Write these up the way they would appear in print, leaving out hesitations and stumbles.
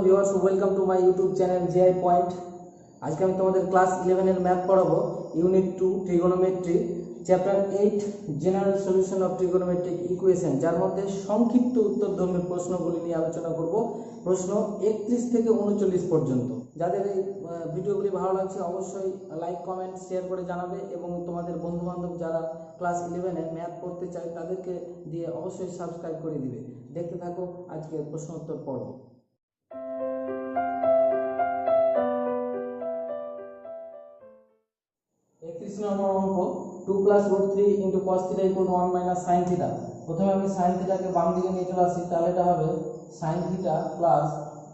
Viewers, welcome to my YouTube channel GI point. আজকে আমি তোমাদের ক্লাস 11 এর ম্যাথ পড়াবো, unit 2 trigonometry, chapter 8 general solution of trigonometric equation, যার মধ্যে সংক্ষিপ্ত উত্তরধর্মী প্রশ্নগুলি নিয়ে আলোচনা করব। প্রশ্ন 31 থেকে 39 পর্যন্ত। যাদের এই ভিডিওগুলি ভালো লাগছে অবশ্যই লাইক, কমেন্ট, শেয়ার করে জানাবে এবং তোমাদের বন্ধুবান্ধব যারা ক্লাস 11-এ ম্যাথ পড়তে চায় তাদেরকে দিয়ে অবশ্যই সাবস্ক্রাইব করে দিবে। দেখতে থাকো আজকের প্রশ্ন উত্তর পর্ব। 31 নম্বর অঙ্ক, 2 + √3 × cos θ = 1 - sin θ। প্রথমে আমি sin θকে বাম দিকে নিয়ে চলে আসি, তাহলে এটা হবে sin θ +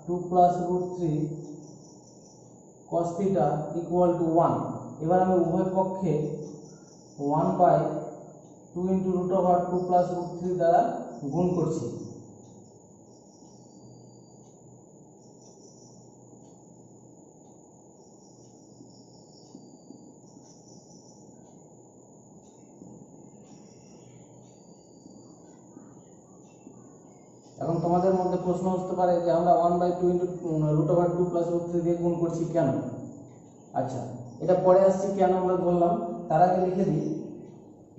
2 + √3 cos θ = 1। এবার আমি উভয় পক্ষে 1/2 × √2 + √3 দ্বারা গুণ করছি। এখন তোমাদের মধ্যে প্রশ্ন আসতে পারে যে আমরা 1/2 × √2 + √3 দিয়ে গুণ করছি কেন? আচ্ছা, এটা পরে আসছি কেন আমরা বললাম, তার আগে লিখে দিই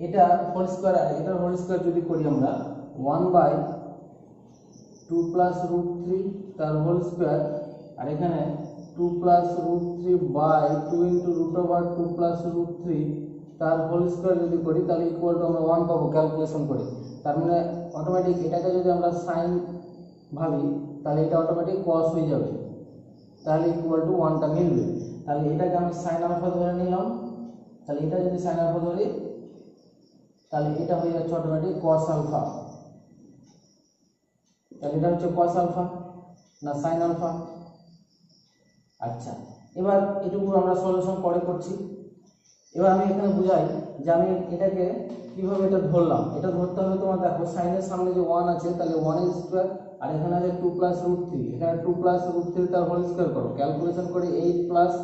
এটা হোল স্কয়ার, আর এটার হোল স্কয়ার যদি করি আমরা 1/2 + √3 তার হোল স্কয়ার, আর এখানে 2 + √3/2 × √2 + √3 তার হোল স্কয়ার যদি করি তাহলে ইকুয়াল টু আমরা 1 পাবো ক্যালকুলেশন করে। তার মানে অটোমেটিক এটাকে যদি আমরা সাইন ভাবি তাহলে এটা অটোমেটিক cos হয়ে যাবে, তাহলে ইকুয়াল টু 1টা মিলবে। তাহলে এটাকে আমি সাইন আলফা ধরে নিলাম, তাহলে এটা যদি সাইন আলফা ধরি তাহলে এটা হয়ে যাচ্ছে অটোমেটিক cos আলফা। তাহলে এটা হচ্ছে cos আলফা না সাইন আলফা? আচ্ছা, এবার এটুকু আমরা সলিউশন পরে করছি। এবার আমি এখানে বুঝাই যে আমি এটাকে কিভাবে এটা ধরলাম। এটা ধরতে হবে তোমার, দেখো সাইনের সামনে যে 1 আছে তাহলে 1 স্কয়ার, আর এখানে আছে 2 + √3, এখানে 2 + √3 তার হোল স্কয়ার করো, ক্যালকুলেশন করে 8 +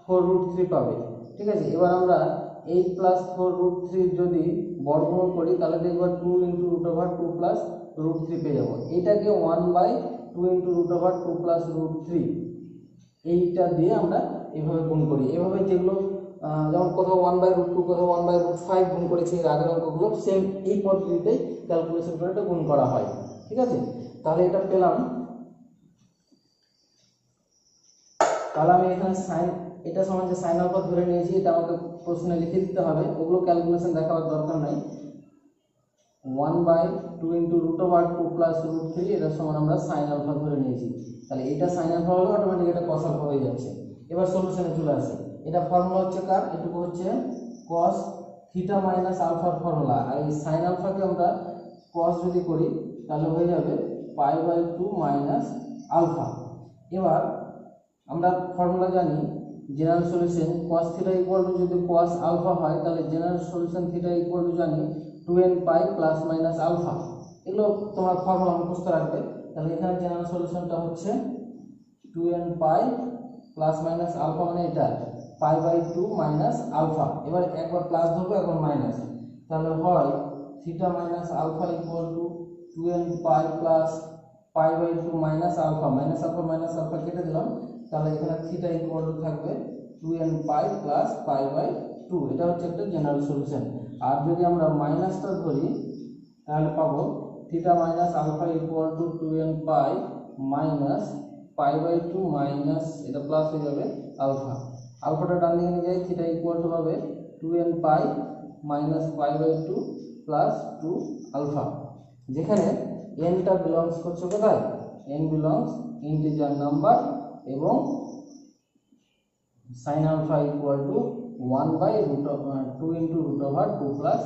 4√3 পাবে। ঠিক আছে, এবার আমরা 8 + 4√3 যদি বর্গমূল করি তাহলে দেখব 2 × √2 + √3 পেয়ে যাবো। এটাকে 1/2 × √2 + √3 এইটা দিয়ে আমরা এভাবে গুণ করি। এভাবে যেগুলো যেমন কোথাও 1/√2 কোথাও 1/√5 গুণ করেছি এর আগের অঙ্কগুলো, সেম এই পদ্ধতিতেই ক্যালকুলেশন করে এটা গুণ করা হয়। ঠিক আছে, তাহলে এটা পেলাম। তাহলে আমি এখানে সাইন, এটা সমান যে সাইন আলফা ধরে নিয়েছি, এটা আমাকে প্রশ্নে লিখে দিতে হবে, ওগুলো ক্যালকুলেশন দেখাবার দরকার নাই। 1/2 × √2 + √3 এটা সমান আমরা সাইন আলফা ধরে নিয়েছি, তাহলে এটা সাইন আলফা হলে অটোমেটিক এটা cos আলফা হয়ে যাচ্ছে। এবার সলিউশনে চলে আসে, এটা ফর্মুলা হচ্ছে কার, এটুকু হচ্ছে cos θ - আলফার ফর্মুলা, আর এই সাইন আলফাকে আমরা cos যদি করি তাহলে হয়ে যাবে π/2 - আলফা। এবার আমরা ফর্মুলা জানি জেনারেল সলিউশন cos θ = যদি cos আলফা হয় তাহলে জেনারেল সলিউশন θ = জানি 2nπ ± আলফা। এগুলো তোমরা ফর্মুলা মুখস্থ রাখবে। তাহলে এখানে জেনারেল সলিউশনটা হচ্ছে 2nπ ± আলফা, মানে এটা π/2 - আলফা। এবার একবার প্লাস ধরবো একবার মাইনাস, তাহলে হয় θ - alpha = 2nπ + π/2 - alpha, minus alpha কেটে দিলাম, তাহলে এখানে θ = থাকবে 2nπ + π/2। এটা হচ্ছে একটা জেনারেল সলিউশন। আর যদি আমরা মাইনাসটা ধরি তাহলে পাবো θ - আলফা = 2nπ - π/2 মাইনাস এটা প্লাস হয়ে যাবে আলফা। আলফাটা ডান দিকে নিয়ে যাই, θ = হবে 2nπ - π/2 + 2 আলফা, যেখানে nটা বিলংস করছে কোথায়, n বিলংস ইন্টিজার নাম্বার, এবং sin আলফা = 1/2 × √2 +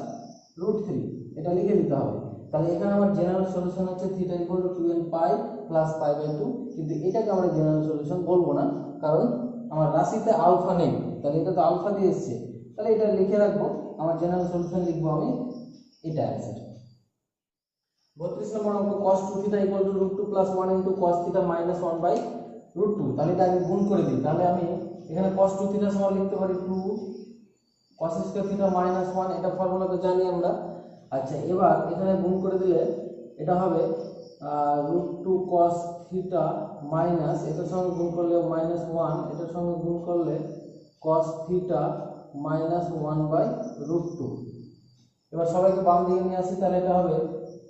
√3, এটা লিখে দিতে হবে। তাহলে এখানে আমার জেনারেল সলিউশন হচ্ছে θ = 2nπ + π/2, কিন্তু এটাকে আমরা জেনারেল সলিউশন বলবো না, কারণ আমার রাশিতে আলফা নেই, তাহলে এটা তো আলফা দিয়ে এসছে, তাহলে এটা লিখে রাখবো। আমার জেনারেল সলিউশন লিখবো আমি এটা অ্যান্সার। 32 নম্বর অঙ্ক, cos 2θ = √2 + 1 × cos θ - 1/√2, তাহলে এটা আমি গুণ করে দিই। তাহলে আমি এখানে cos 2θ সমান লিখতে পারি 2 cos² θ - 1, এটা ফর্মুলা তো জানি আমরা। আচ্ছা, এবার এখানে গুণ করে দিলে এটা হবে √2 cos θ থিটা মাইনাস এটার সঙ্গে গুণ করলে -1, এটার সঙ্গে গুণ করলে cos থিটা -1/√2। এবার সবাইকে বাম দিকে নিয়ে আসি, তাহলে এটা হবে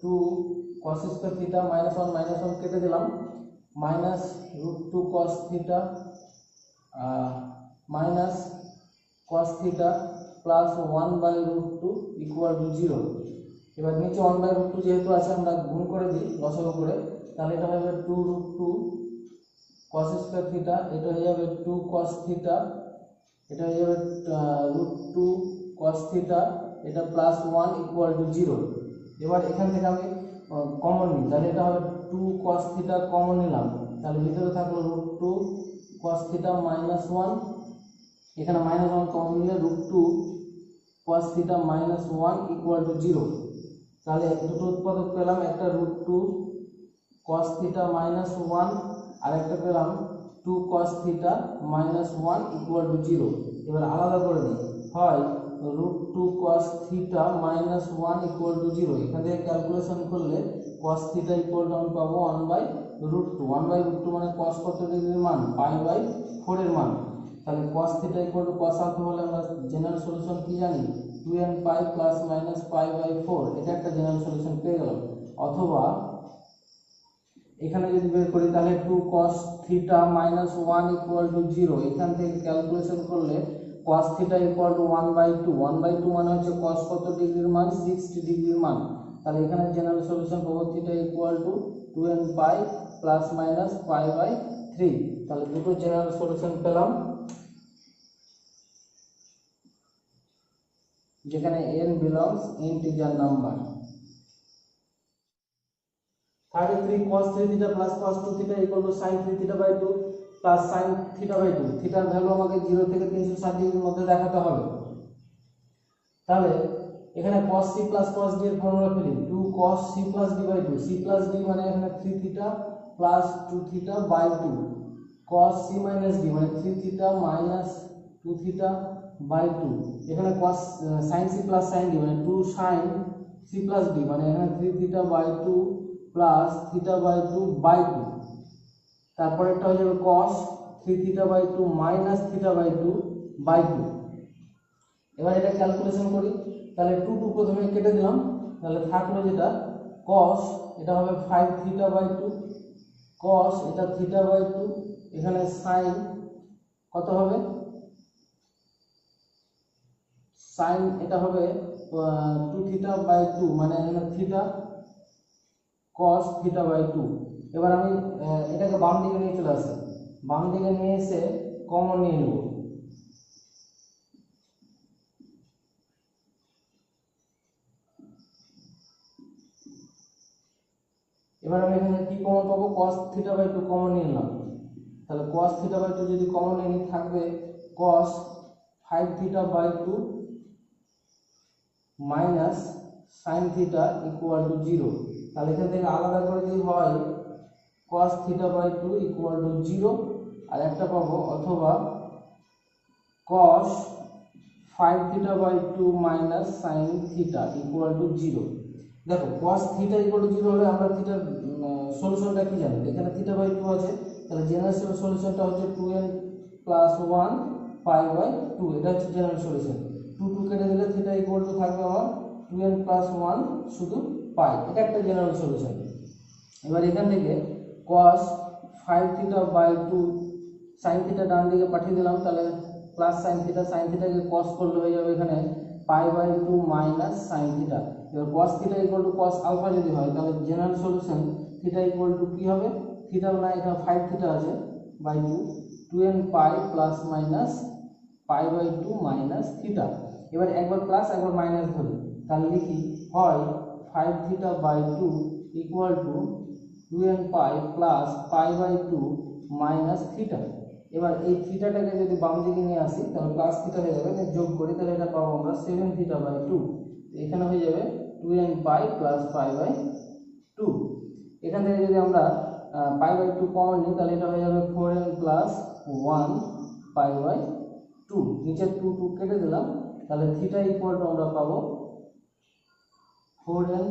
2 cos স্কয়ার থিটা -1 কেটে দিলাম, -√2 cos theta minus cos theta plus 1/√2 = 0। এবার নিচে 1/√2 যেহেতু আছে আমরা গুণ করে দিই লসাগু করে, তাহলে এটা হবে 2√2 cos স্কয়ার থিটা, এটা হয়ে যাবে 2 cos থিটা, এটা হয়ে যাবে √2 cos থিটা, এটা প্লাস 1 = 0। এবার এখান থেকে আমি কমন নিই, তাহলে এটা হবে 2 cos থিটা কমন নিলাম, তাহলে ভিতরে থাকলো √2 cos থিটা -1, এখানে -1 কমন নিলে √2 cos থিটা -1 = 0। তাহলে দুটো উৎপাদক পেলাম, একটা √2 cos থিটা -1 আর একটা পেলাম 2 cos থিটা -1 = 0। এবার আলাদা করে দিই, হয় √2 cos থিটা -1 = 0, এখান থেকে ক্যালকুলেশন করলে cos থিটা আমি পাবো 1/√2, 1/√2 মানে cos কত ডিগ্রির মান, π/4 এর মান। তাহলে cos থিটা cos আলফা হলে আমরা জেনারেল সলিউশন কি জানি, 2nπ ± π/4, এটা একটা জেনারেল সলিউশন পেয়ে গেলাম। অথবা এখানে যদি বের করি তাহলে 2 cos থিটা -1 = 0, এখান থেকে ক্যালকুলেশন করলে cos থিটা 1/2, 1/2 মানে হচ্ছে cos কত ডিগ্রির মান, 60 ডিগ্রির মান। তাহলে এখানে জেনারেল সলিউশন পাবো থিটা 2nπ ± π/3। তাহলে দুটো জেনারেল সলিউশন পেলাম, যেখানে n belongs integer number. 33 cos 3 theta plus cos 2 theta sin 3 থিটা/2 প্লাস sin থিটা/2। থিটার ভ্যালু আমাকে 0 থেকে 360 ডিগ্রির মধ্যে দেখাতে হবে। তাহলে এখানে cos c plus cos d এর ফর্মুলা ফেলি, 2 cos c plus d/2, c plus d মানে এখানে 3 theta plus 2 থিটা/2, cos c minus d মানে 3 থিটা মাইনাস 2 থিটা/2, এখানে cos sin c plus sin d মানে 2 sin c প্লাস d মানে এখানে 3 থিটা/2 প্লাস থিটা/2/2। তারপরে একটা হয়ে যাবে cos 3 থিটা/2 মাইনাস থিটা/2/2। এবার এটা ক্যালকুলেশন করি, তাহলে 2 প্রথমে কেটে দিলাম, তাহলে থাকলো যেটা cos, এটা হবে 5 থিটা/2 cos, এটা থিটা/2, এখানে sin কত হবে, sin এটা হবে 2 থিটা/2 মানে এখানে থিটা cos থিটা/2। এবার আমি এটাকে বাম দিকে নিয়ে চলে আসি, বাম দিকে নিয়ে এসে কমন নিয়ে নেব। এবার আমি এখানে কি কমন পাবো, cos থিটা/2 কমন নিয়ে নিলাম, তাহলে cos থিটা/2 যদি কমন নিয়ে থাকবে cos 5 থিটা/2 মাইনাস sin থিটা = 0। তাহলে এখান থেকে আলাদা করে যদি হয় cos থিটা/2 = 0, আর একটা পাবো অথবা cos 5 থিটা/2 মাইনাস sin থিটা = 0। দেখো cos থিটা = 0 হলে আমরা থিটার সলিউশনটা কি জানি, এখানে থিটা/2 আছে, তাহলে জেনারেল সলিউশনটা হচ্ছে 2n + 1 π/2, এটা হচ্ছে জেনারেল সলিউশন। 2 কেটে দিলে থিটা থাকবে আমার 2n + 1 শুধু পাই, এটা একটা জেনারেল সলিউশন। এবার এখান থেকে cos 5 থিটা/2 sin থিটা ডান দিকে পাঠিয়ে দিলাম, তাহলে plus sin theta, sin থিটাকে cos করলে হয়ে যাবে এখানে π/2 মাইনাস sin থিটা। এবার cos থিটা cos আলফা যদি হয়, তাহলে জেনারেল সলিউশন থিটা কি হবে, থিটা না এখানে 5 থিটা আছে by 2, 2n π plus minus π/2 minus theta. এবার একবার প্লাস একবার মাইনাস ধরি, তাহলে লিখি হয় 5 থিটা/2 = 2n π প্লাস π/2 মাইনাস থিটা। এবার এই থিটাটাকে যদি বাম দিকে নিয়ে আসি তাহলে প্লাস থিটা হয়ে যাবে, যোগ করি তাহলে এটা পাবো আমরা 7 থিটা/2, এখানে হয়ে যাবে 2n π প্লাস π/2। এখান থেকে যদি আমরা π/2 কমন নিই তাহলে এটা হয়ে যাবে 4n প্লাস 1 π/2, নিচে 2 কেটে দিলাম, তাহলে থিটা আমরা পাবো 4n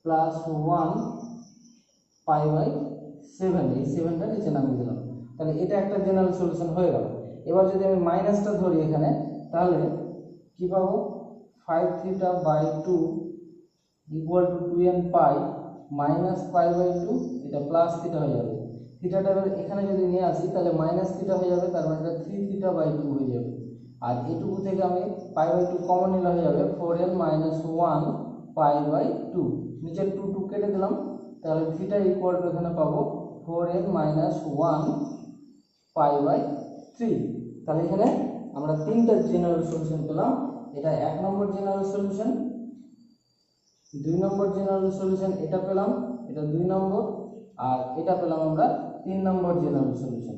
প্লাস 1 π/6। 7, এই 7টা নিচে নামিয়ে দিলাম। তাহলে এটা একটা জেনারেল সলিউশন হয়ে গেল। এবার যদি আমি মাইনাসটা ধরি এখানে, তাহলে কি পাবো, 5θ/2 equal to 2n pi minus পাই/2, এটা প্লাস থিটা হয়ে যাবে। থিটাটা এখানে যদি নিয়ে আসি তাহলে মাইনাস থিটা হয়ে যাবে, তার মানে এটা 3θ/2 হয়ে যাবে। আর এটুকু থেকে আমি পাই/2 কমন নিলে হয়ে যাবে 4n - 1 পাই/2, নিচে 2 কেটে দিলাম, তাহলে থিটা ইকুয়াল টু এখানে পাবো 4n - 1 পাই/3। তাহলে এখানে আমরা তিনটা জেনারেল সলিউশন পেলাম। এটা 1 নম্বর জেনারেল সলিউশন, 2 নম্বর জেনারেল সলিউশন এটা পেলাম, এটা 2 নম্বর, আর এটা পেলাম আমরা 3 নম্বর জেনারেল সলিউশন।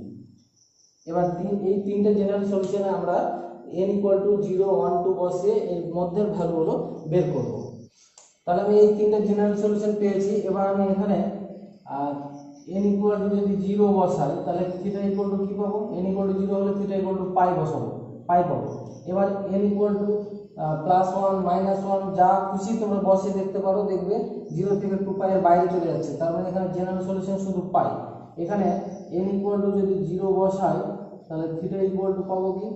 এবার এই তিনটে জেনারেল সলিউশনে আমরা n = 0, 1, 2 বসিয়ে এর মধ্যের ভ্যালুগুলো বের করব। তাহলে আমি এই তিনটে জেনারেল সলিউশন পেয়েছি। এবার আমি এখানে n = যদি 0 বসাই তাহলে থিটা ইকুয়াল টু কি পাবো, n = 0 হলে থিটা ইকুয়াল টু পাই বসাবো, পাই পাবো। এবার n = +1 -1 যা খুশি তোমরা বসে দেখতে পারো, দেখবে 0 থেকে 2 পাই এর বাইরে চলে যাচ্ছে, তার মানে এখানে জেনারেল সলিউশন শুধু পাই। এখানে n = যদি 0 বসাই তাহলে থিটা ইকুয়াল টু পাবো কি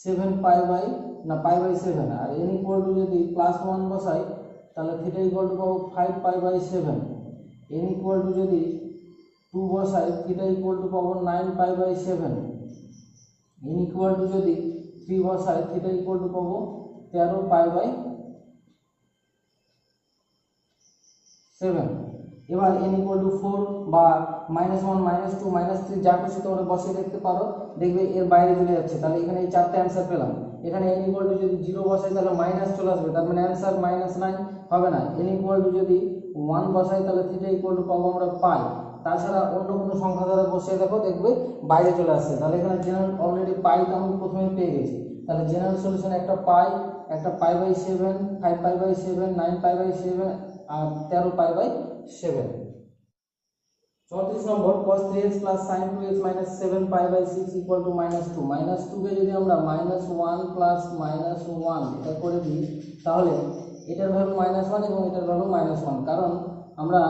7 পাই/7, আর n = যদি +1 বসাই তাহলে থিটা ইকুয়াল টু পাবো 5 পাই/7। n = যদি 2 বসাই থিটা ইকুয়াল টু পাবো 9 পাই/7। n = যদি 3 বসাই থিটা ইকুয়াল টু পাবো 13 পাই/7। এবার n = 4 বা -1 -2 -3 যা খুশি তোমরা বসে দেখতে পারো, দেখবে এর বাইরে চলে যাচ্ছে, তাহলে এখানে এই চারটে অ্যান্সার পেলাম। এখানে n = যদি 0 বসাই তাহলে মাইনাস চলে আসবে, তার মানে অ্যান্সার -9 হবে না। n = যদি 1 বসাই তাহলে থিটা ইকুয়াল টু পাবো আমরা পাই। তাছাড়া অন্য কোনো সংখ্যা দ্বারা বসিয়ে দেখো, দেখবে বাইরে চলে আসছে। তাহলে এখানে জেনারেল অলরেডি পাইটা আমি প্রথমে পেয়ে গেছি। তাহলে জেনারেল সলিউশন একটা পাই, একটা পাই/7, 5 পাই/7, 9 পাই/7 আর 13 পাই/7। 34 নম্বর cos 3x + sin 2x - 7 পাই/6 = -2। -2 কে যদি আমরা -1 + -1 এটা করে দিই তাহলে এটার ভ্যালু -1 এবং এটার ভ্যালু -1, কারণ আমরা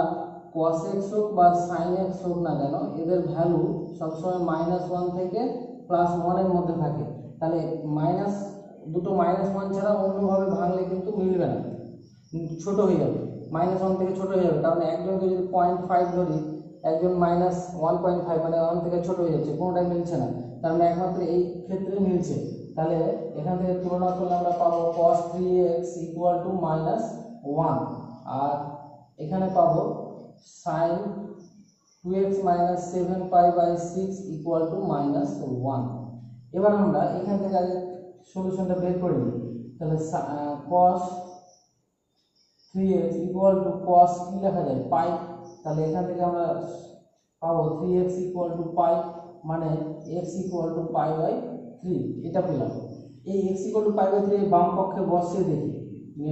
cos x হোক বা sin x হোক না কেন এদের ভ্যালু সবসময় -1 থেকে +1 এর মধ্যে থাকে। তাহলে দুটো -1 ছাড়া অন্যভাবে ভাঙলে কিন্তু মিলবে না, ছোট হয়ে যাবে, -1 থেকে ছোট হয়ে যাবে। কারণ একজনকে যদি 0.5 ধরি, একজন -1.5 মানে 1 থেকে ছোট হয়ে যাচ্ছে, কোনোটাই মিলছে না, তার মানে একমাত্র এই ক্ষেত্রে মিলছে। তাহলে এখান থেকে তুলনা করলে আমরা পাবো cos 3x = -1, আর এখানে পাবো sin 2x - 7 পাই/6 = -1। এবার আমরা এখান থেকে আগে সলিউশনটা বের করে নিই। তাহলে cos 3x = cos কি লেখা যায়, পাই। তাহলে এখান থেকে আমরা পাবো 3x = পাই, মানে x = পাই/3, এটা পেলাম। এই x = পাই/3 বাম পক্ষে বসিয়ে দেখি,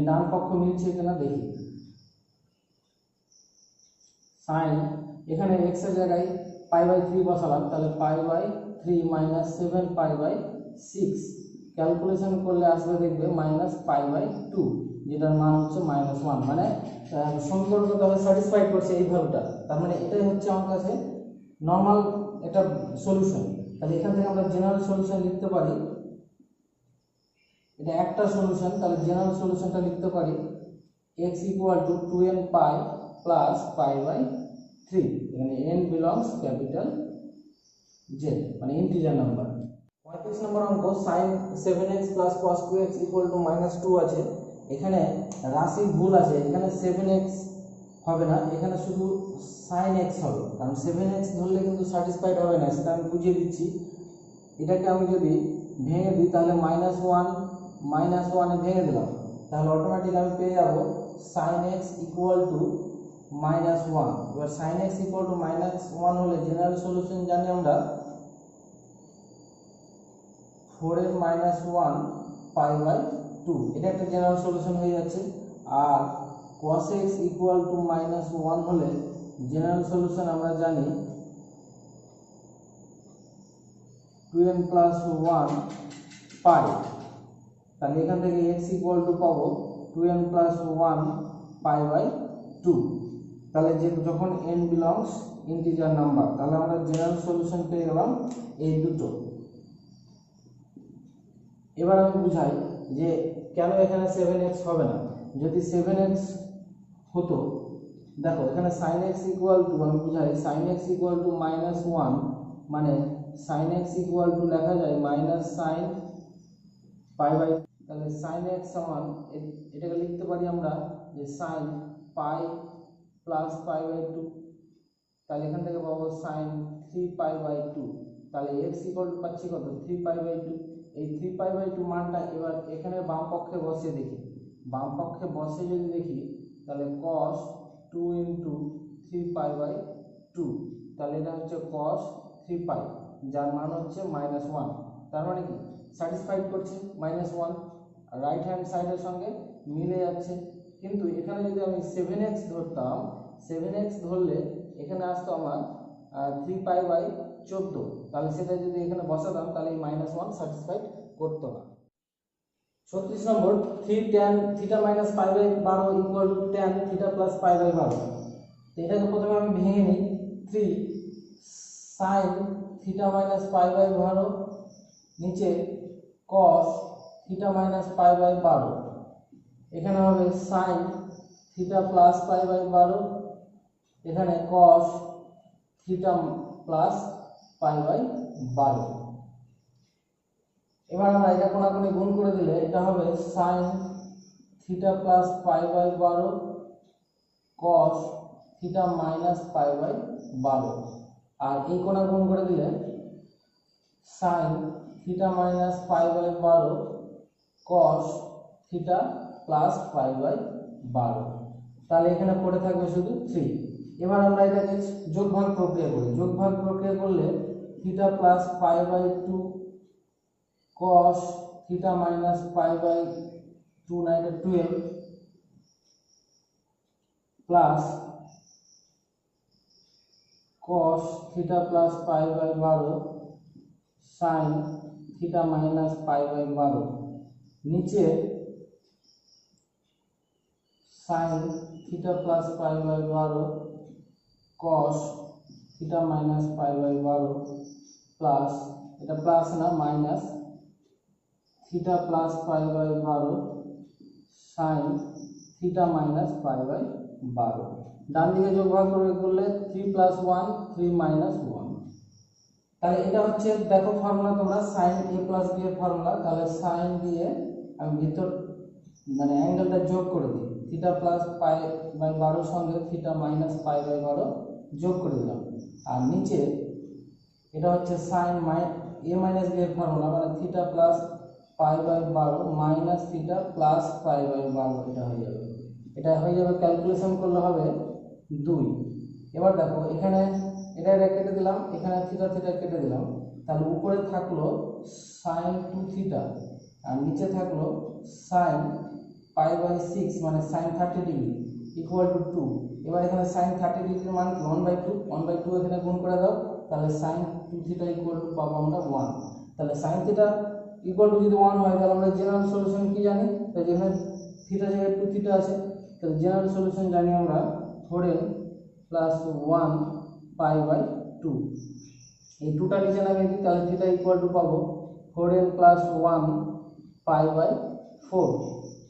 ডান পক্ষ মিলছে কিনা দেখি। sin, এখানে x এর জায়গায় পাই/3 বসালাম, তাহলে পাই/3 - 7 পাই/6, ক্যালকুলেশন করলে আসবে দেখবে -পাই/2, যেটার মান হচ্ছে -1, মানে সমীকরণটা তাহলে স্যাটিসফাইড করছে এই ভ্যালুটা। তার মানে এটাই হচ্ছে আমার কাছে নর্মাল একটা সলিউশন। তাহলে এখান থেকে আমরা জেনারেল সলিউশন লিখতে পারি, এটা একটা সলিউশন। তাহলে জেনারেল সলিউশনটা লিখতে পারি x = 2n পাই + পাই/3, এখানে n বিলংস ক্যাপিটাল Z, মানে ইন্টিজার নাম্বার। 35 নম্বর অঙ্ক sin 7x + cos 2x = -2 আছে। এখানে রাশি ভুল আছে, এখানে 7x হবে না, এখানে শুধু sin x হবে, কারণ 7x ধরলে কিন্তু স্যাটিসফাইড হবে না, সেটা আমি বুঝিয়ে দিচ্ছি। এটাকে আমি যদি ভেঙে দিই তাহলে -1 এ ভেঙে দিলাম, তাহলে অটোমেটিক আমি পেয়ে যাব sin x = -1। এবার sin x = -1 হলে জেনারেল সলিউশন জানি আমরা 4n - 1 পাই/2, এটা একটা জেনারেল সলিউশন হয়ে যাচ্ছে। আর cos x = -1 হলে জেনারেল সলিউশন আমরা জানি 2n + 1 পাই। তাহলে এখান থেকে x = পাবো 2n + 1 পাই/2। তাহলে যে যখন n বিলংস ইন্টিজার নাম্বার, তাহলে আমরা জেনারেল সলিউশন পেয়ে গেলাম এই দুটো। এবার আমি বুঝাই যে কেন এখানে 7x হবে না। যদি 7x হতো, দেখো এখানে sin x ইকুয়াল টু, আমি বুঝাই sin x ইকুয়াল টু -1, মানে sin x ইকুয়াল টু লেখা যায় মাইনাস সাইন পাই বাই, তাহলে sin x সমান এটাকে লিখতে পারি আমরা যে sin pi plus pi by 2, তাহলে এখান থেকে পাবো sin 3 পাই বাই 2, তাহলে x ইকুয়াল টু পাচ্ছি কত 3 পাই বাই 2। এই 3 পাই বাই 2 মানটা এবার এখানে বাম পক্ষে বসে দেখি, বাম পক্ষে বসে যদি দেখি তাহলে cos 2 ইন্টু 3 পাই বাই 2, তাহলে এটা হচ্ছে cos 3 পাই, যার মান হচ্ছে -1। তার মানে কি স্যাটিসফাইড করছে -1, রাইট হ্যান্ড সাইডের সঙ্গে মিলে যাচ্ছে। কিন্তু এখানে যদি আমি 7x ধরতাম, 7x ধরলে এখানে আসতো আমার 3 পাই বাই 14, তাহলে সেটা যদি এখানে বসাতাম তাহলে এই -1 স্যাটিসফাইড করতো না। 36 number 3 tan theta minus pi by 12 equal to tan theta plus pi by 12। তো এটাকে প্রথমে আমি ভেঙে নিই, 3 sin theta minus pi by 12 নিচে cos theta minus pi by 12, এখানে হবে sin theta plus pi by 12, এখানে cos theta plus pi by 12। এবার আমরা এটা কোণাকুণি গুণ করে দিলে এটা হবে sin theta plus pi by 12 cos theta minus pi by 12, আর এই কোণা গুণ করে দিলে sin theta minus pi by 12 cos theta plus pi by 12, তাহলে এখানে পড়ে থাকবে শুধু 3। এবার আমরা এটাকে যোগভাগ প্রক্রিয়া করি, যোগভাগ প্রক্রিয়া করলে theta plus pi by 2 cos theta minus pi by 2 9 12 প্লাস cos theta plus pi by 12 sin theta minus pi by 12, নিচে sin theta plus pi by 12 cos theta minus pi by 12 plus, এটা প্লাস না minus, theta plus pi by 12 sin theta minus pi by 12। ডান দিকে যোগভাগ করলে 3 plus 1 3 minus 1। তাহলে এটা হচ্ছে দেখো ফর্মুলা তোমরা sin a প্লাস b এর ফর্মুলা, তাহলে sin দিয়ে আমি ভিতর মানে অ্যাঙ্গেলটা যোগ করে দিই, থিটা প্লাস পাই বাই 12 সঙ্গে থিটা মাইনাস পাই বাই 12 যোগ করে দিলাম, আর নিচে এটা হচ্ছে sin a মাইনাস b এর ফর্মুলা, মানে theta plus pi by 12 minus theta plus pi by 12, এটা হয়ে যাবে, এটা হয়ে যাবে ক্যালকুলেশন করলে হবে 2। এবার দেখো এখানে এটা কেটে দিলাম, এখানে থিটা থিটা কেটে দিলাম, তাহলে উপরে থাকলো sin 2 থিটা আর নিচে থাকলো sin পাই বাই 6 মানে sin 30 ডিগ্রি ইকুয়াল টু 2। এবার এখানে sin 30 ডিগ্রির মান কি 1/2, 1/2 এখানে গুণ করে দাও, তাহলে sin 2 থিটা ইকুয়াল টু পাবো আমরা 1। তাহলে sin থিটা ইকুয়াল টু যদি 1 হয় তাহলে আমরা জেনারেল সলিউশন কি জানি, তাই যেখানে থিটা জায়গায় 2 থিটা আছে, তাহলে জেনারেল সলিউশন জানি আমরা 4n প্লাস 1 পাই বাই 2, এই 2টা নিচে নামিয়ে দিই, তাহলে থিটা ইকুয়াল টু পাবো 4n প্লাস 1 পাই বাই 4।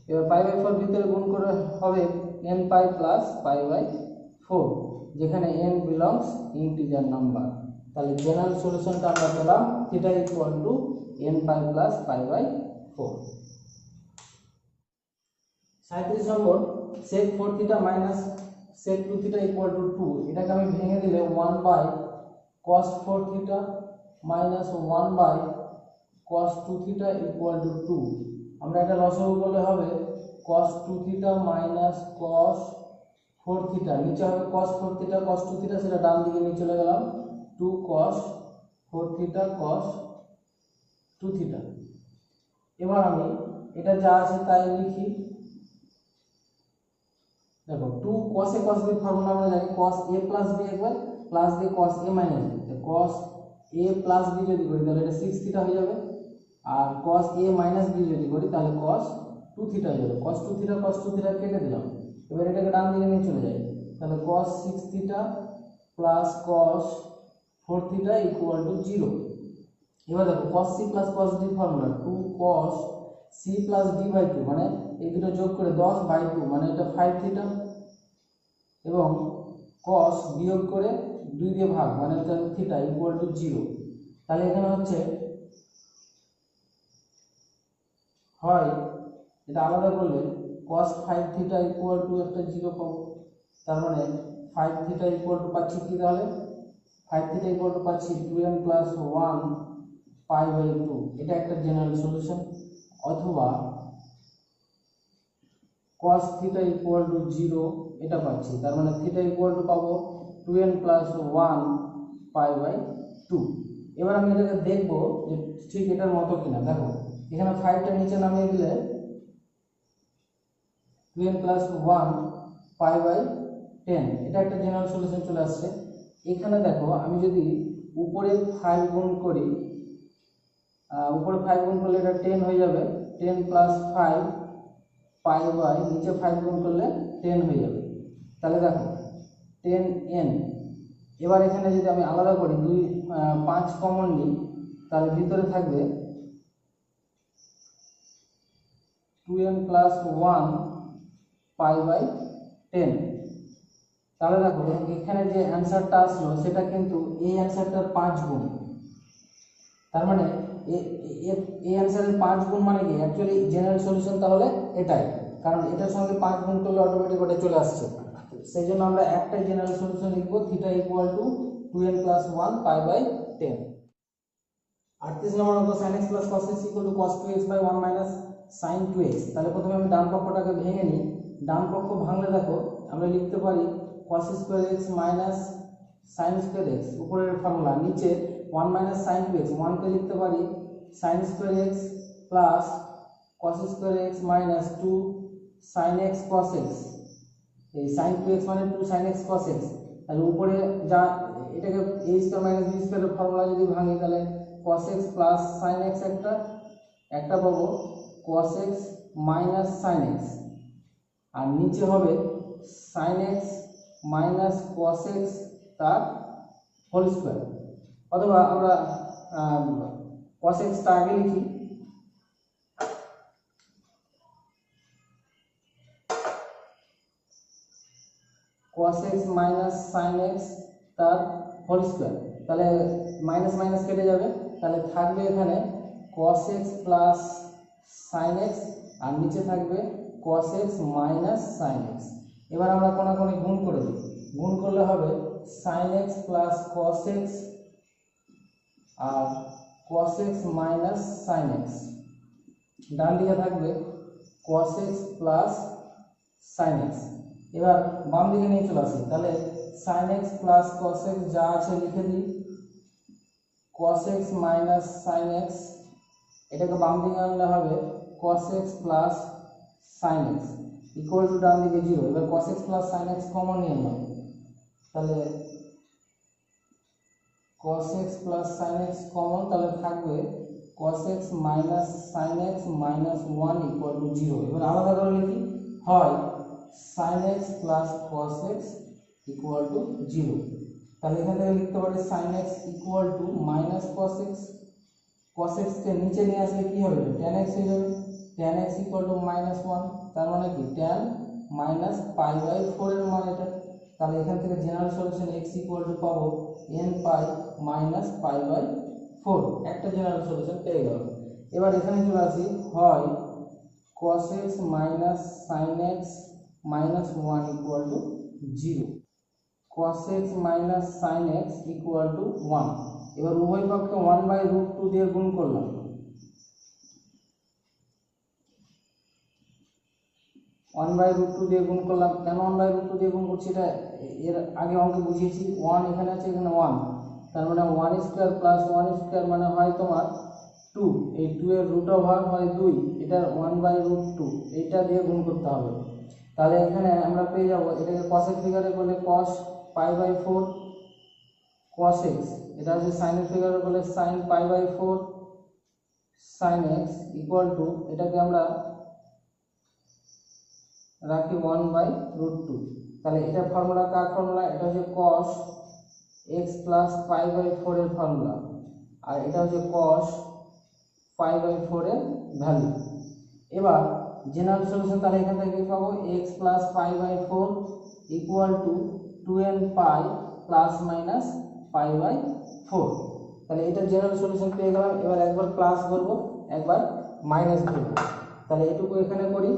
এবার পাই বাই 4 ভিতরে গুণ করে হবে n pi plus pi by 4, যেখানে n বিলংস ইন্টিজার নাম্বার। তাহলে জেনারেল সলিউশনটা আমরা পেলাম theta equal to n pi plus pi by 4। 37 number sec 4 theta minus sec 2 theta equal to 2, এটাকে আমি ভেঙে দিলে 1 by cos 4 theta minus 1 by cos 2 theta equal to 2। আমরা এটা লসাগু করলে হবে cos 2 থিটা মাইনাস cos 4 থিটা, নিচে হবে cos 4 থিটা cos 2 থিটা, সেটা ডান দিকে নিয়ে চলে গেলাম 2 cos 4 থিটা cos 2 থিটা। এবার আমি এটা যা আছে তাই লিখি, দেখো 2 cos a cos b formula আমরা জানি, cos a প্লাস b একবার প্লাস দিয়ে cos a minus b, cos a plus b যদি করি তাহলে এটা 6 থিটা হয়ে যাবে, আর cos a মাইনাস b যদি করি তাহলে cos 2 থিটা হয়ে যাবে। cos 2 থিটা cos 2 থিটা কেটে দিলাম, এবার এটাকে ডান দিকে নিয়ে চলে যাই, তাহলে cos 6 theta plus cos 4 theta equal to 0। এবার দেখো cos c plus cos d formula 2 cos c plus d by 2 মানে এই দুটো যোগ করে 10 বাই 2 মানে এটা 5 থিটা, এবং cos বিয়োগ করে 2 দিয়ে ভাগ মানে এটা থিটা ইকুয়াল টু 0। তাহলে এখানে হচ্ছে হয় এটা আলাদা করলে cos 5 থিটা ইকুয়াল টু একটা 0 পাবো, তার মানে 5 থিটা ইকুয়াল টু পাচ্ছি কি, তাহলে 5 থিটা ইকুয়াল টু পাচ্ছি 2m প্লাস 1 পাই বাই 2, এটা একটা জেনারেল সলিউশন। অথবা cos থিটা ইকুয়াল টু 0 এটা পাচ্ছি, তার মানে থিটা ইকুয়াল টু পাবো 2n প্লাস 1 পাই বাই 2। এবার আমি এটাকে দেখবো যে ঠিক এটার মতো কিনা। দেখো এখানে 5টা নিচে নামিয়ে দিলে 2n প্লাস 1 পাই বাই 10, এটা একটা জেনারেল সলিউশন চলে আসছে। এখানে দেখো আমি যদি উপরে 5 গুণ করি, উপরে 5 গুণ করলে এটা 10 হয়ে যাবে, 10 প্লাস 5 পাই বাই নিচে 5 গুণ করলে 10 হয়ে যাবে। তাহলে দেখো 10n। এবার এখানে যদি আমি আলাদা করি 5 কমন নিই, তাহলে ভিতরে থাকবে 2n প্লাস 1 পাই বাই 10। তাহলে দেখো এখানে যে অ্যান্সারটা আসলো সেটা কিন্তু এই অ্যান্সারটার 5 গুণ। তার মানে এই অ্যান্সারের 5 গুণ মানে কি, অ্যাকচুয়ালি জেনারেল সলিউশন তাহলে এটাই, কারণ এটার সঙ্গে 5 গুণ করলে অটোমেটিক ওটা চলে আসছে। সেই জন্য আমরা একটাই জেনারেল সলিউশন লিখবো, theta equal to 2n plus 1 pi by 10। 38 number অঙ্ক sin x plus cos x equal to cos 2x by 1 minus sin 2x। তাহলে প্রথমে আমি ডান পক্ষটাকে ভেঙে নিই। ডান পক্ষ ভাঙলে দেখো আমরা লিখতে পারি cos square x minus sin square x, উপরের ফর্মুলা, নিচে 1 মাইনাস sin 2x, 1 কে লিখতে পারি sin square x plus cos square x minus 2 sin x cos x। এই sin 2x মানে 2 sin x cos x। তাহলে উপরে যা এটাকে a স্কয়ার মাইনাস b স্কয়ারের ফর্মুলা যদি ভাঙি, তাহলে cos x plus sin x একটা পাবো cos x minus sin x, আর নিচে হবে sin x minus cos x তার হোল স্কয়ার। অথবা আমরা cos x টা আগে লিখি, cos x minus sin x তার হোল স্কয়ার। তাহলে মাইনাস মাইনাস কেটে যাবে, তাহলে থাকবে এখানে cos x plus sin x, আর নিচে থাকবে cos x minus sin x। এবার আমরা কোনাকুনি গুণ করে দিই, গুণ করলে হবে sin x plus cos x আর cos x minus sin x। ডান দিকে থাকবে cos x plus sin x। এবার বাম দিকে নিয়ে চলে আসি, তাহলে sin x plus cos x যা আছে লিখে দিই, cos x minus sin x, এটাকে বাম দিকে আনলে হবে cos x plus sin x equal to ডান দিকে 0। এবার cos x plus sin x common নিয়ে নাও, তাহলে cos x plus sin x common, তাহলে থাকবে cos x minus sin x minus 1 equal to 0। এবার আলাদা করে লিখি, হয় sin x plus cos x equal to 0। তাহলে এখান থেকে লিখতে পারি sin x equal two minus cos x, cos x কে নিচে নিয়ে আসলে কি হবে, tan x হয়ে যাবে, tan x equal two minus 1, তার মানে কি tan মাইনাস পাই বাই 4 এর মান এটা। তাহলে এখান থেকে general solution x equal to পাবো n pi minus pi by 4, একটা জেনারেল সলিউশন পেয়ে গেল। এবার এখানে চলে আসি, হয় cos x minus sin x minus 1 equal to 0, cos x minus sin x equal two 1। এবার উভয় পক্ষকে 1/√2 দিয়ে গুণ করলাম, 1/√2 দিয়ে গুণ করলাম। কেন 1/√2 দিয়ে গুণ করছি, এটা এর আগে অঙ্কে বুঝিয়েছি। 1 এখানে আছে, এখানে 1, তার মানে 1 স্কয়ার প্লাস 1 স্কয়ার মানে হয় তোমার 2, এই 2 এর রুট ওভার হয় 2, এটা 1/√2, এইটা দিয়ে গুণ করতে হবে। তাহলে এখানে আমরা পেয়ে যাব, এটাকে cos এর ফিগারে করলে cos pi by 4 cos x, এটা হচ্ছে sin এর ফিগারে করলে sin pi by 4 sin x equal to, এটাকে আমরা রাখি 1/√2। তাহলে এটা ফর্মুলা কার ফর্মুলা? এটা হচ্ছে cos x plus pi by 4 এর ফর্মুলা, আর এটা হচ্ছে cos পাই বাই 4 এর ভ্যালু। এবার জেনারেল সলিউশন, তাহলে এখান থেকে কি পাবো? x plus pi by 4 equal to 2n pi plus minus pi by 4। তাহলে এটা জেনারেল সলিউশন পেয়ে গেলাম। এবার একবার প্লাস করবো, একবার মাইনাস ধরবো। তাহলে এটুকু এখানে করি,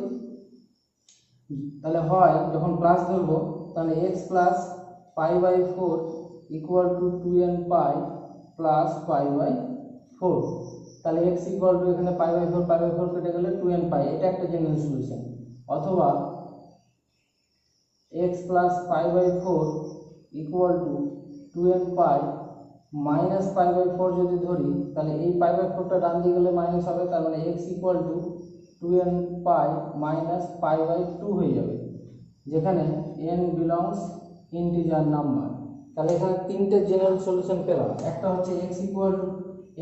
তাহলে হয় যখন প্লাস ধরবো তাহলে x plus pi by 4 equal to 2n pi plus pi by 4। তাহলে x ইকুয়াল টু এখানে পাই বাই 4 কেটে গেলে 2n পাই, এটা একটা জেনারেল সলিউশন। অথবা x plus pi by 4 equal to 2n pi minus pi by 4 যদি ধরি, তাহলে এই পাই বাই 4টা ডান দিকে গেলে মাইনাস হবে, তার মানে x equal to 2n pi minus pi by 2 হয়ে যাবে, যেখানে n বিলংস ইন্টিজার নাম্বার। তাহলে এখানে তিনটে জেনারেল সলিউশন পেলাম। একটা হচ্ছে x equal to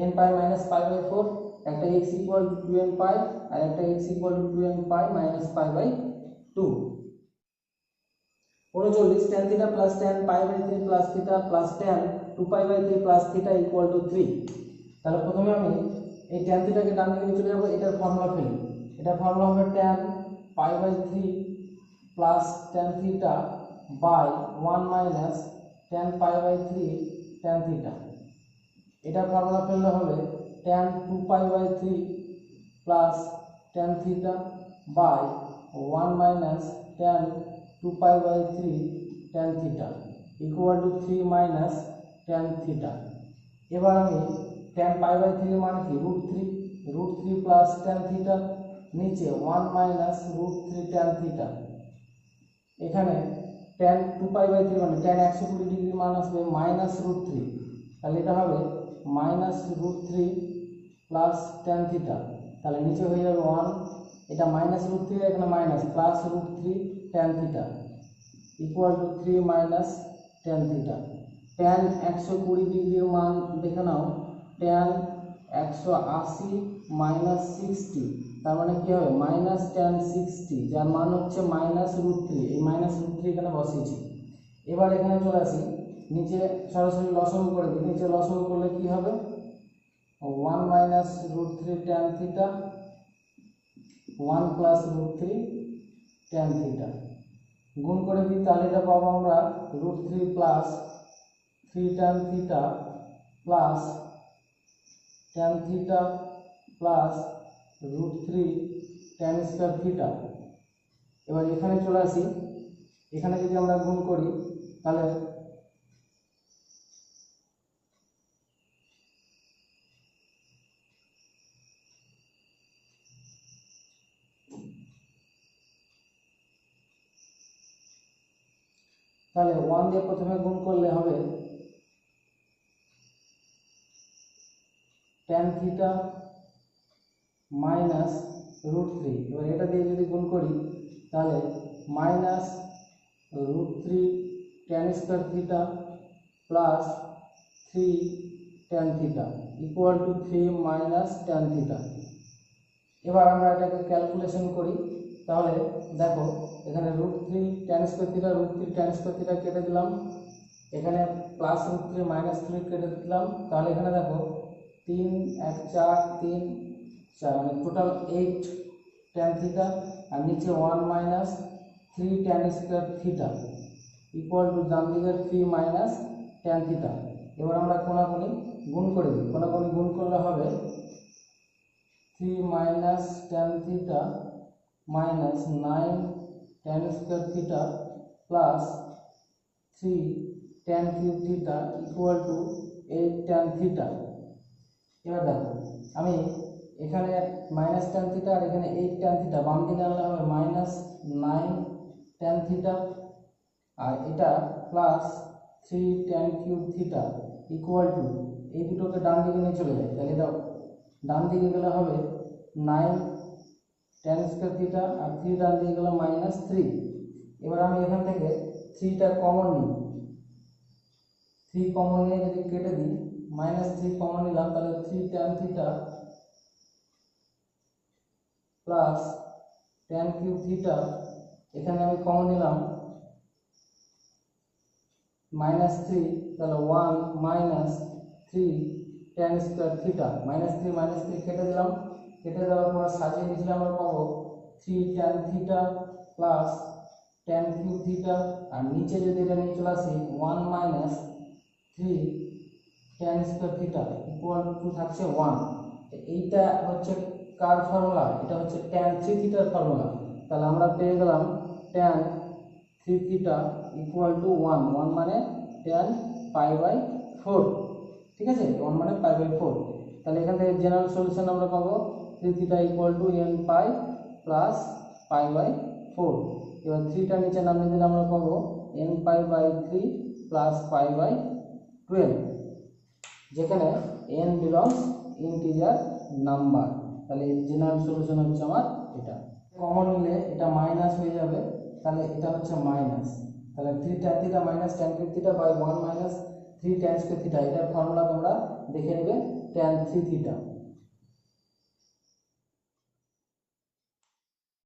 n pi minus pi by 4, একটা x equal to 2n pi, আর একটা x equal to 2n pi minus pi by 2। 39 tan theta plus tan pi by 3 plus theta plus tan 2 pi by 3 plus theta equal to 3। তাহলে প্রথমে আমি এই tan থিটাকে ডান দিকে নিয়ে চলে যাব, এটার ফর্মুলা ফেলি। এটা ফর্মুলা হবে tan pi by 3 plus tan theta by 1 minus tan pi by 3 tan theta. এটা ফর্মুলা ফেললে হবে tan 2 pi by 3 plus tan theta by 1 minus tan 2 pi by 3 tan theta equal to 3 minus tan theta. এবার আমি tan pi by 3 এর মান কি? √3 plus tan theta, নিচে 1 minus √3 tan theta. এখানে tan 2 পাই বাই 3 মানে tan 120 ডিগ্রি মান আসবে মাইনাস √3, তাহলে এটা হবে মাইনাস √3 প্লাস tan থিটা। তাহলে নিচে হয়ে যাবে 1, এটা মাইনাস √3 এখানে minus plus √3 tan theta equal to 3 minus tan theta. tan 120 ডিগ্রির মান দেখে নাও, tan 180 মাইনাস 60, তার মানে কি হবে? মাইনাস tan 60, যার মান হচ্ছে মাইনাস √3। এই মাইনাস √3 এখানে বসিয়েছি। এবার এখানে চলে আসি, নিচে সরাসরি লসাগু করে দিই। নিচে লসাগু করলে কি হবে? 1 minus √3 tan theta 1 plus √3 tan theta. গুণ করে দিই, তাহলে এটা পাবো আমরা √3 plus 3 tan theta plus tan theta plus √3 tan square theta. এবার এখানে চলে আসি, এখানে যদি আমরা গুণ করি তাহলে তাহলে 1 দিয়ে প্রথমে গুণ করলে হবে tan থিটা মাইনাস √3। এবার এটা দিয়ে যদি গুণ করি তাহলে minus √3 tan square theta plus 3 tan theta equal to 3 minus tan theta. এবার আমরা এটাকে ক্যালকুলেশন করি, তাহলে দেখো এখানে √3 tan square theta √3 tan square theta কেটে দিলাম, এখানে প্লাস √3 মাইনাস 3 কেটে দিলাম। তাহলে এখানে দেখো 3 1 4 3 4 মানে টোটাল 8 tan থিটা, আর নিচে 1 minus 3 tan square theta equal to ডান দিকে 3 মাইনাস tan থিটা। এবার আমরা কোণাকুণি গুণ করে দিই। কোণাকুণি গুণ করলে হবে 3 minus tan theta minus 9 tan square theta plus 3 tan cube theta equal two 8 tan theta. এবার দেখো আমি এখানে মাইনাস tan থিটা আর এখানে 8 tan থিটা বাম দিকে আনলে হবে মাইনাস 9 tan থিটা, আর এটা plus 3 tan cube theta equal two, এই দুটোকে ডান দিকে নিয়ে চলে যায়, তাহলে এটা ডান দিকে গেলে হবে 9 tan স্কয়ার থিটা আর 3 ডান দিকে গেলে মাইনাস 3। এবার আমি এখান থেকে 3টা কমন নিই, 3 কমন নিয়ে যদি কেটে দিই, মাইনাস 3 কমন নিলাম, তাহলে 3 tan theta plus tan cube theta, এখানে আমি কমন নিলাম মাইনাস থ্রি, তাহলে 1 minus three tan square theta, minus three কেটে দিলাম, কেটে দেওয়ার পর সাজিয়ে নিয়েছিলাম, আমরা পাবো 3 tan theta plus tan cube theta, আর নিচে যদি এটা নিয়ে চলে আসি 1 minus three tan square theta equal to থাকছে 1। এইটা হচ্ছে কার ফর্মুলা, এটা হচ্ছে ট্যান থ্রি থিটার ফর্মুলা। তাহলে আমরা পেয়ে গেলাম tan three theta equal two 1, 1 মানে ট্যান পাই বাই 4, ঠিক আছে, 1 মানে পাই বাই 4। তাহলে এখান থেকে জেনারেল সলিউশন আমরা পাবো three theta equal to n pi plus pi by 4। এবার থ্রিটা নিচে নামিয়ে দিলে আমরা পাবো n pi by 3 plus pi by 12, যেখানে n বিলংস ইন্টিজার নাম্বার। তাহলে জেনারেল সলিউশন হচ্ছে আমার এটা। কমন নিলে এটা মাইনাস হয়ে যাবে, তাহলে এটা হচ্ছে মাইনাস, তাহলে 3 tan theta minus tan cube theta by 1 minus 3 tan square theta, এটার ফর্মুলা তোমরা দেখে নেবে ট্যান থ্রি থিটা।